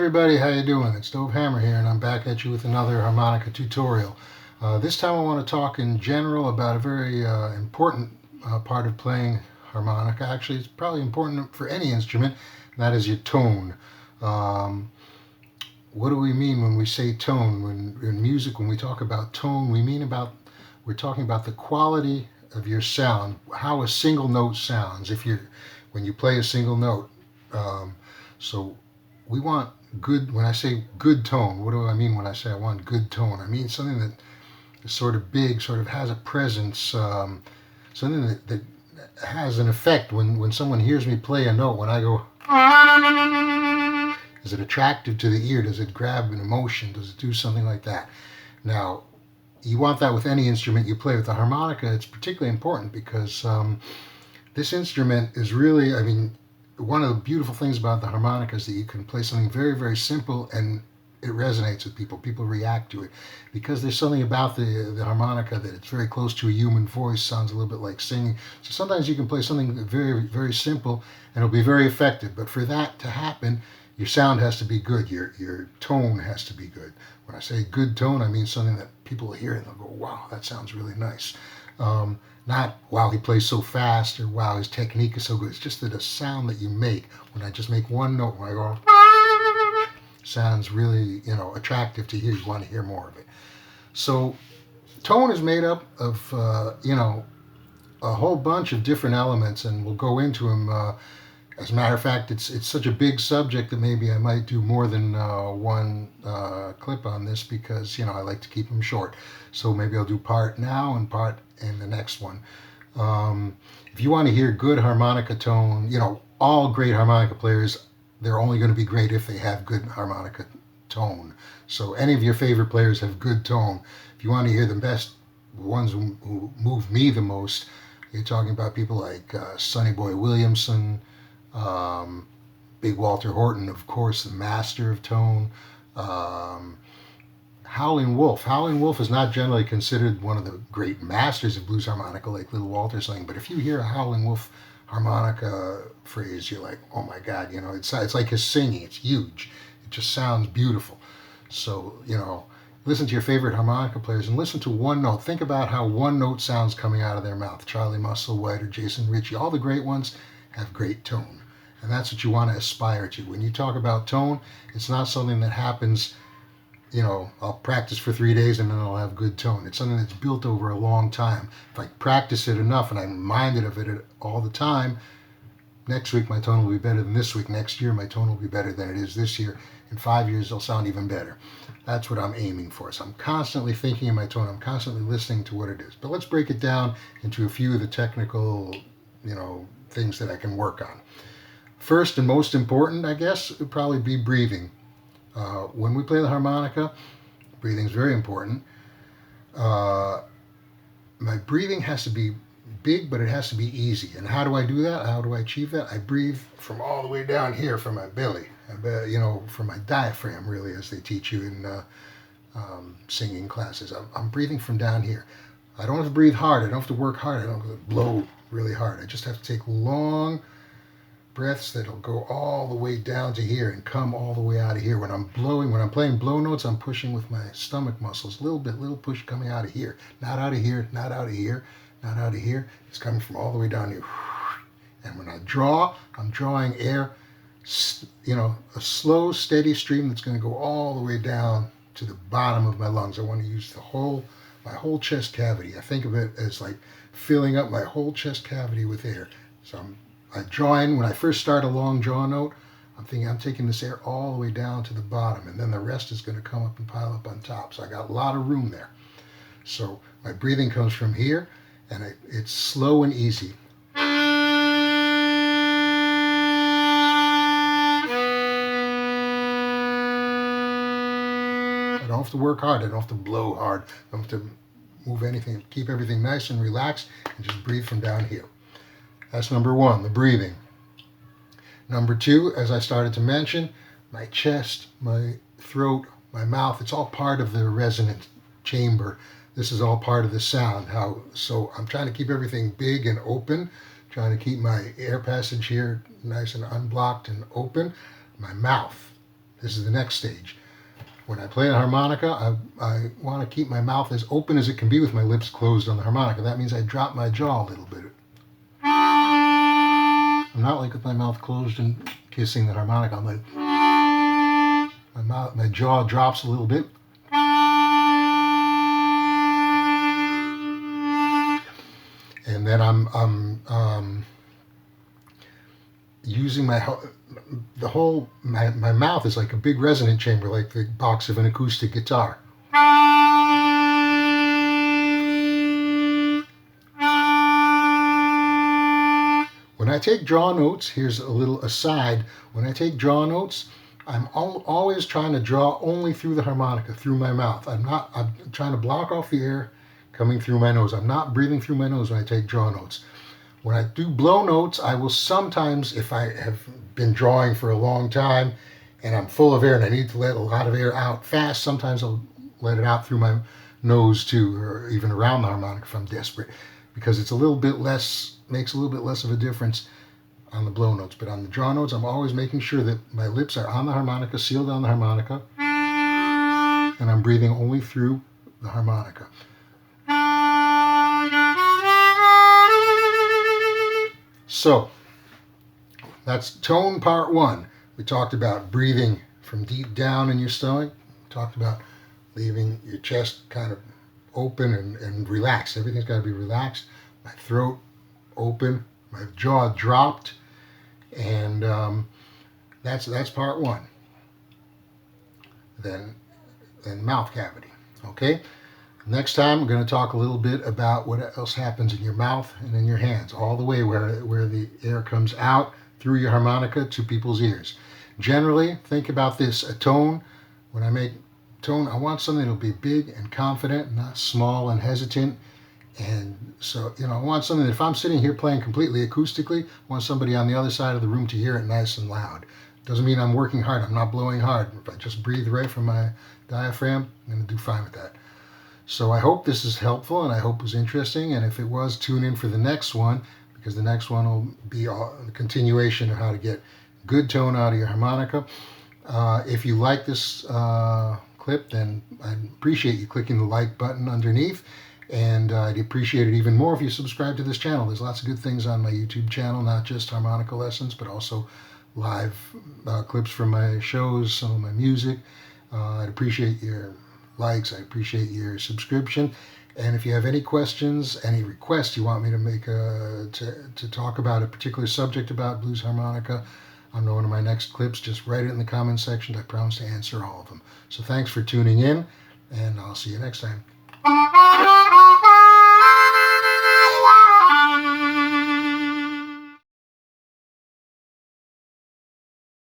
everybody, how you doing? It's Dove Hammer here, and I'm back at you with another harmonica tutorial. This time I want to talk in general about a very important part of playing harmonica. Actually, it's probably important for any instrument, and that is your tone. Um, what do we mean when we say tone? When in music, when we talk about tone, we're talking about the quality of your sound, how a single note sounds. When you play a single note. Um, so we want good. When I say good tone, what do I mean when I say I want good tone? I mean something that is sort of big, sort of has a presence, something that has an effect when someone hears me play a note. When I go, is it attractive to the ear? Does it grab an emotion? Does it do something like that? Now, you want that with any instrument you play. With the harmonica, it's particularly important because this instrument is really, I mean, one of the beautiful things about the harmonica is that you can play something very, very simple and it resonates with people. People react to it because there's something about the harmonica that it's very close to a human voice, sounds a little bit like singing. So sometimes you can play something very, very simple and it'll be very effective. But for that to happen, your sound has to be good. Your tone has to be good. When I say good tone, I mean something that people will hear and they'll go, wow, that sounds really nice. Not, wow, he plays so fast, or wow, his technique is so good. It's just that a sound that you make, when I just make one note, when I go, sounds really, attractive to hear. You want to hear more of it. So tone is made up of, a whole bunch of different elements, and we'll go into them. As a matter of fact, it's such a big subject that maybe I might do more than one clip on this because I like to keep them short. So maybe I'll do part now and part in the next one. If you want to hear good harmonica tone, all great harmonica players, they're only going to be great if they have good harmonica tone. So any of your favorite players have good tone. If you want to hear the best, the ones who move me the most, you're talking about people like Sonny Boy Williamson, Big Walter Horton, of course, the master of tone. Howlin' Wolf. Howlin' Wolf is not generally considered one of the great masters of blues harmonica like Little Walter sang, but if you hear a Howlin' Wolf harmonica phrase, you're like, oh my God, it's like his singing. It's huge. It just sounds beautiful. So, listen to your favorite harmonica players and listen to one note. Think about how one note sounds coming out of their mouth. Charlie Musselwhite or Jason Ritchie, all the great ones have great tone. And that's what you want to aspire to. When you talk about tone, it's not something that happens, I'll practice for 3 days and then I'll have good tone. It's something that's built over a long time. If I practice it enough and I'm reminded of it all the time, next week my tone will be better than this week. Next year my tone will be better than it is this year. In 5 years it'll sound even better. That's what I'm aiming for. So I'm constantly thinking in my tone. I'm constantly listening to what it is. But let's break it down into a few of the technical, things that I can work on. First and most important, I guess, would probably be breathing. When we play the harmonica, breathing is very important. My breathing has to be big, but it has to be easy. And how do I do that? How do I achieve that? I breathe from all the way down here from my belly, from my diaphragm, really, as they teach you in singing classes. I'm breathing from down here. I don't have to breathe hard. I don't have to work hard. I don't have to blow really hard. I just have to take long breaths that'll go all the way down to here and come all the way out of here. When I'm playing blow notes, I'm pushing with my stomach muscles. Little push coming out of here. Not out of here, not out of here, not out of here. It's coming from all the way down here. And when I draw, I'm drawing air, a slow, steady stream that's going to go all the way down to the bottom of my lungs. I want to use my whole chest cavity. I think of it as like filling up my whole chest cavity with air. So I draw in, when I first start a long draw note, I'm thinking I'm taking this air all the way down to the bottom, and then the rest is going to come up and pile up on top. So I got a lot of room there. So my breathing comes from here, and it's slow and easy. I don't have to work hard. I don't have to blow hard. I don't have to move anything. Keep everything nice and relaxed, and just breathe from down here. That's number one, the breathing. Number two, as I started to mention, my chest, my throat, my mouth, it's all part of the resonant chamber. This is all part of the sound. So I'm trying to keep everything big and open, trying to keep my air passage here nice and unblocked and open. My mouth This is the next stage. When I play a harmonica, I want to keep my mouth as open as it can be with my lips closed on the harmonica. That means I drop my jaw a little bit. I'm not like with my mouth closed and kissing the harmonica. I'm like, my jaw drops a little bit. And then I'm using my mouth is like a big resonant chamber, like the box of an acoustic guitar. When I take draw notes, here's a little aside. When I take draw notes, I'm always trying to draw only through the harmonica, through my mouth. I'm trying to block off the air coming through my nose. I'm not breathing through my nose when I take draw notes. When I do blow notes, I will sometimes, if I have been drawing for a long time and I'm full of air and I need to let a lot of air out fast, sometimes I'll let it out through my nose too, or even around the harmonica if I'm desperate, because it's a little bit less, makes a little bit less of a difference on the blow notes. But on the draw notes, I'm always making sure that my lips are on the harmonica, sealed on the harmonica, and I'm breathing only through the harmonica. So that's tone part one. We talked about breathing from deep down in your stomach. We talked about leaving your chest kind of open and relaxed. Everything's got to be relaxed. My throat open, my jaw dropped, and that's part one. Then mouth cavity. Okay. Next time, we're going to talk a little bit about what else happens in your mouth and in your hands, all the way where the air comes out through your harmonica to people's ears. Generally, think about this, a tone. When I make tone, I want something that'll be big and confident, not small and hesitant. And so, I want something that if I'm sitting here playing completely acoustically, I want somebody on the other side of the room to hear it nice and loud. Doesn't mean I'm working hard. I'm not blowing hard. If I just breathe right from my diaphragm, I'm going to do fine with that. So I hope this is helpful, and I hope it was interesting. And if it was, tune in for the next one, because the next one will be a continuation of how to get good tone out of your harmonica. If you like this clip, then I'd appreciate you clicking the like button underneath. And I'd appreciate it even more if you subscribe to this channel. There's lots of good things on my YouTube channel, not just harmonica lessons, but also live clips from my shows, some of my music. I'd appreciate your likes. I appreciate your subscription. And if you have any questions, any requests you want me to make to talk about a particular subject about blues harmonica on one of my next clips, just write it in the comment section. I promise to answer all of them. So thanks for tuning in, and I'll see you next time.